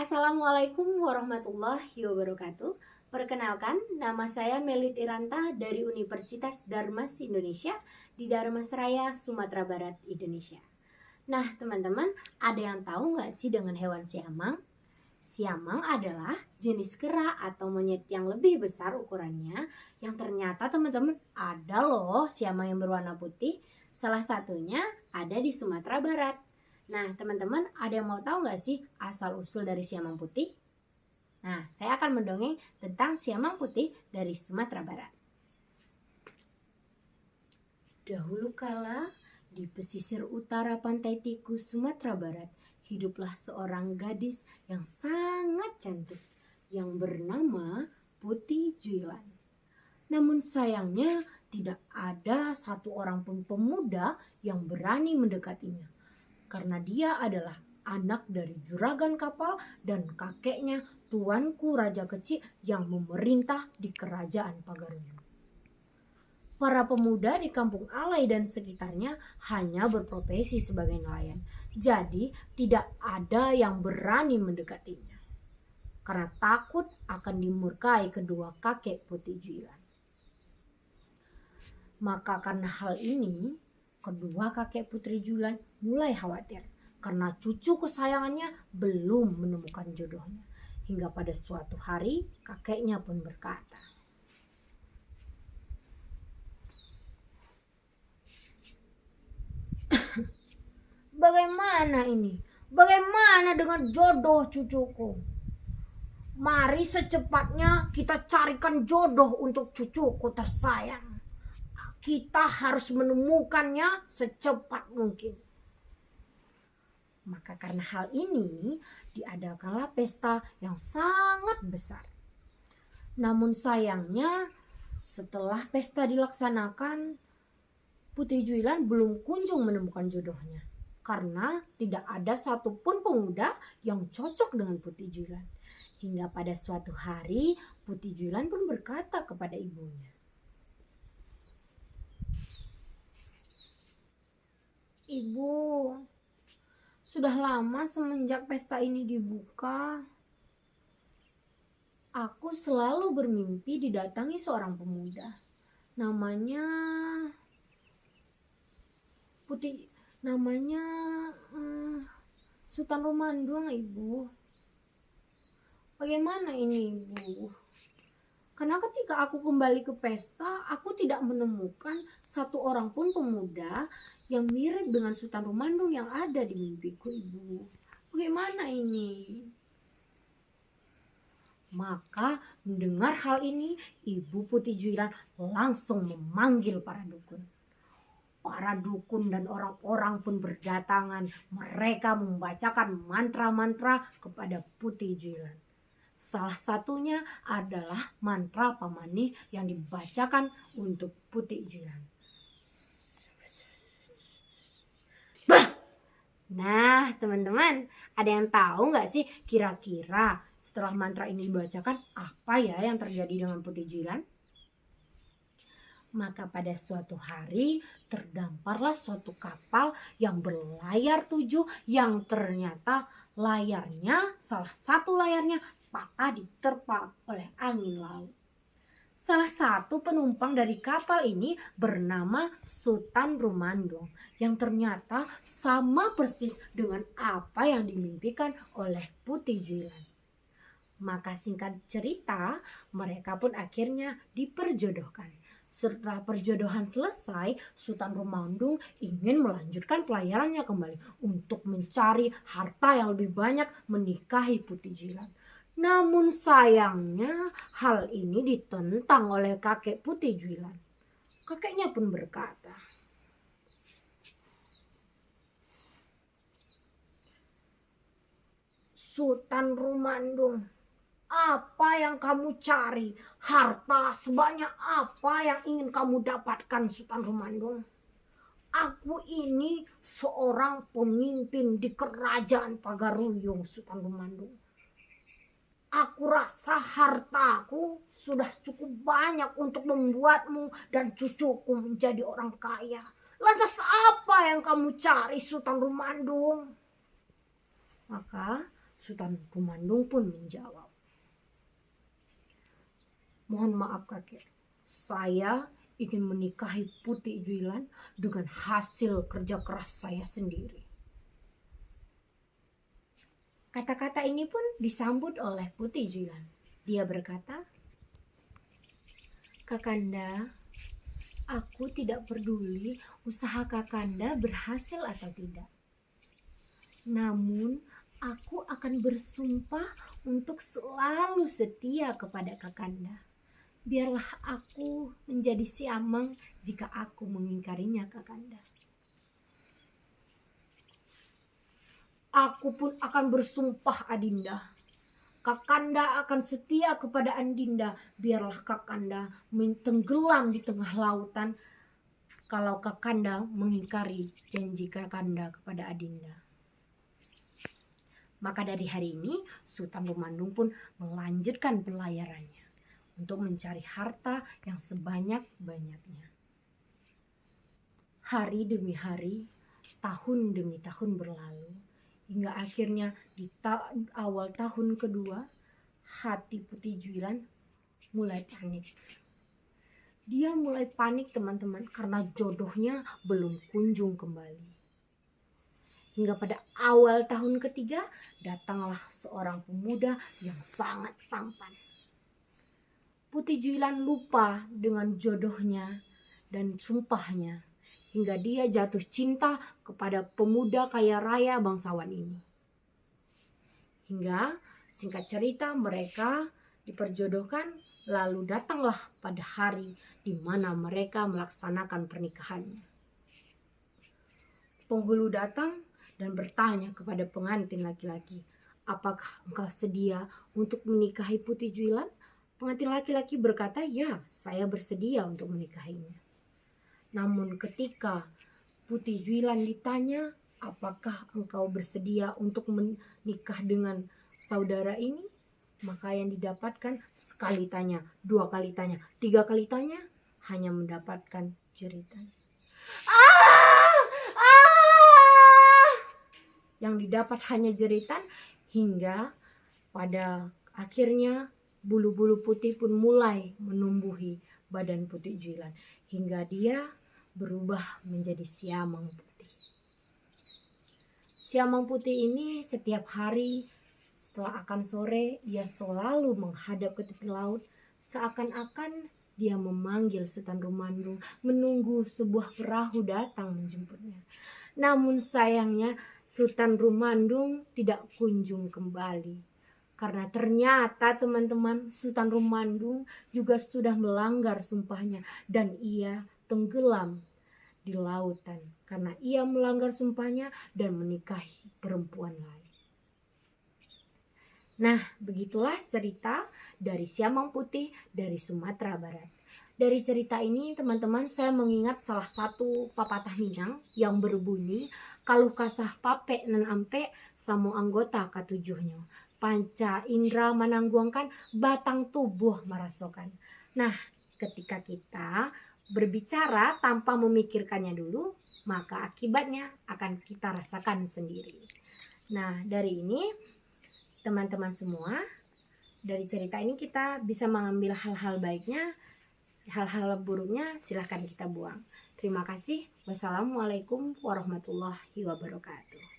Assalamualaikum warahmatullahi wabarakatuh. Perkenalkan, nama saya Melit Iranta dari Universitas Darmas Indonesia di Darmasraya, Sumatera Barat, Indonesia. Nah, teman-teman, ada yang tahu nggak sih dengan hewan siamang? Siamang adalah jenis kera atau monyet yang lebih besar ukurannya, yang ternyata teman-teman ada loh siamang yang berwarna putih. Salah satunya ada di Sumatera Barat. Nah, teman-teman, ada yang mau tahu nggak sih asal-usul dari siamang putih? Nah, saya akan mendongeng tentang siamang putih dari Sumatera Barat. Dahulu kala, di pesisir utara Pantai Tikus, Sumatera Barat, hiduplah seorang gadis yang sangat cantik yang bernama Putih Juilan. Namun sayangnya tidak ada satu orang pun pemuda yang berani mendekatinya, karena dia adalah anak dari juragan kapal dan kakeknya tuanku raja kecil yang memerintah di kerajaan Pagaruyung. Para pemuda di kampung Alai dan sekitarnya hanya berprofesi sebagai nelayan, jadi tidak ada yang berani mendekatinya karena takut akan dimurkai kedua kakek Putih Juilan. Maka karena hal ini, kedua kakek Putri Juilan mulai khawatir karena cucu kesayangannya belum menemukan jodohnya. Hingga pada suatu hari kakeknya pun berkata, "Bagaimana ini? Bagaimana dengan jodoh cucuku? Mari secepatnya kita carikan jodoh untuk cucuku tersayang. Kita harus menemukannya secepat mungkin." Maka karena hal ini diadakanlah pesta yang sangat besar. Namun sayangnya setelah pesta dilaksanakan, Putih Juilan belum kunjung menemukan jodohnya karena tidak ada satupun pemuda yang cocok dengan Putih Juilan. Hingga pada suatu hari Putih Juilan pun berkata kepada ibunya, "Ibu, sudah lama semenjak pesta ini dibuka, aku selalu bermimpi didatangi seorang pemuda. Namanya Putih, namanya Sultan Rumandong, Ibu. Bagaimana ini, Ibu? Karena ketika aku kembali ke pesta, aku tidak menemukan satu orang pun pemuda yang mirip dengan Sultan Rumandong yang ada di mimpiku, Ibu. Bagaimana ini?" Maka mendengar hal ini, Ibu Putih Juilan langsung memanggil para dukun. Para dukun dan orang-orang pun berdatangan. Mereka membacakan mantra-mantra kepada Putih Juilan. Salah satunya adalah mantra pamani yang dibacakan untuk Putih Juilan. Nah, teman-teman, ada yang tahu nggak sih kira-kira setelah mantra ini dibacakan apa ya yang terjadi dengan Putih Juilan? Maka pada suatu hari terdamparlah suatu kapal yang berlayar 7 yang ternyata salah satu layarnya patah diterpa oleh angin laut. Salah satu penumpang dari kapal ini bernama Sultan Rumandong yang ternyata sama persis dengan apa yang dimimpikan oleh Putih Juilan. Maka singkat cerita, mereka pun akhirnya diperjodohkan. Setelah perjodohan selesai, Sultan Rumandong ingin melanjutkan pelayarannya kembali untuk mencari harta yang lebih banyak menikahi Putih Juilan. Namun sayangnya hal ini ditentang oleh kakek Putih Juilan. Kakeknya pun berkata, "Sultan Rumandong, apa yang kamu cari? Harta sebanyak apa yang ingin kamu dapatkan, Sultan Rumandong? Aku ini seorang pemimpin di kerajaan Pagaruyung, Sultan Rumandong. Aku rasa hartaku sudah cukup banyak untuk membuatmu dan cucuku menjadi orang kaya. Lantas apa yang kamu cari, Sultan Rumandong?" Maka Sultan Temanggung pun menjawab, "Mohon maaf kakek, saya ingin menikahi Putih Juilan dengan hasil kerja keras saya sendiri." Kata-kata ini pun disambut oleh Putih Juilan. Dia berkata, "Kakanda, aku tidak peduli usaha Kakanda berhasil atau tidak. Namun, aku akan bersumpah untuk selalu setia kepada Kakanda. Biarlah aku menjadi siamang jika aku mengingkarinya, Kakanda." "Aku pun akan bersumpah, Adinda. Kakanda akan setia kepada Adinda. Biarlah Kakanda tenggelam di tengah lautan kalau Kakanda mengingkari janji Kakanda kepada Adinda." Maka dari hari ini Sultan Temanggung pun melanjutkan pelayarannya untuk mencari harta yang sebanyak-banyaknya. Hari demi hari, tahun demi tahun berlalu, hingga akhirnya di awal tahun kedua, hati Putih Juilan mulai panik. Dia mulai panik teman-teman karena jodohnya belum kunjung kembali. Hingga pada awal tahun ketiga, datanglah seorang pemuda yang sangat tampan. Putih Juilan lupa dengan jodohnya dan sumpahnya, hingga dia jatuh cinta kepada pemuda kaya raya bangsawan ini. Hingga singkat cerita mereka diperjodohkan, lalu datanglah pada hari di mana mereka melaksanakan pernikahannya. Penghulu datang dan bertanya kepada pengantin laki-laki, "Apakah engkau sedia untuk menikahi Putih Juilan?" Pengantin laki-laki berkata, "Ya, saya bersedia untuk menikahinya." Namun ketika Putih Juilan ditanya, "Apakah engkau bersedia untuk menikah dengan saudara ini?" Maka yang didapatkan sekali tanya, dua kali tanya, tiga kali tanya, hanya mendapatkan jeritan. Yang didapat hanya jeritan, hingga pada akhirnya bulu-bulu putih pun mulai menumbuhi badan Putih Juilan, hingga dia berubah menjadi siamang putih. Siamang putih ini setiap hari setelah akan sore, ia selalu menghadap ke tepi laut, seakan-akan dia memanggil Sultan Temanggung, menunggu sebuah perahu datang menjemputnya. Namun sayangnya Sultan Temanggung tidak kunjung kembali. Karena ternyata teman-teman, Sultan Temanggung juga sudah melanggar sumpahnya dan ia tenggelam di lautan karena ia melanggar sumpahnya dan menikahi perempuan lain. Nah, begitulah cerita dari Siamang Putih dari Sumatera Barat. Dari cerita ini teman-teman, saya mengingat salah satu pepatah Minang yang berbunyi, "Kaluh kasah pape nan ampe samo anggota katujuhnya. Panca indera menangguangkan, batang tubuh merasakan." Nah, ketika kita berbicara tanpa memikirkannya dulu, maka akibatnya akan kita rasakan sendiri. Nah, dari ini teman-teman semua, dari cerita ini kita bisa mengambil hal-hal baiknya, hal-hal buruknya silahkan kita buang. Terima kasih. Wassalamualaikum warahmatullahi wabarakatuh.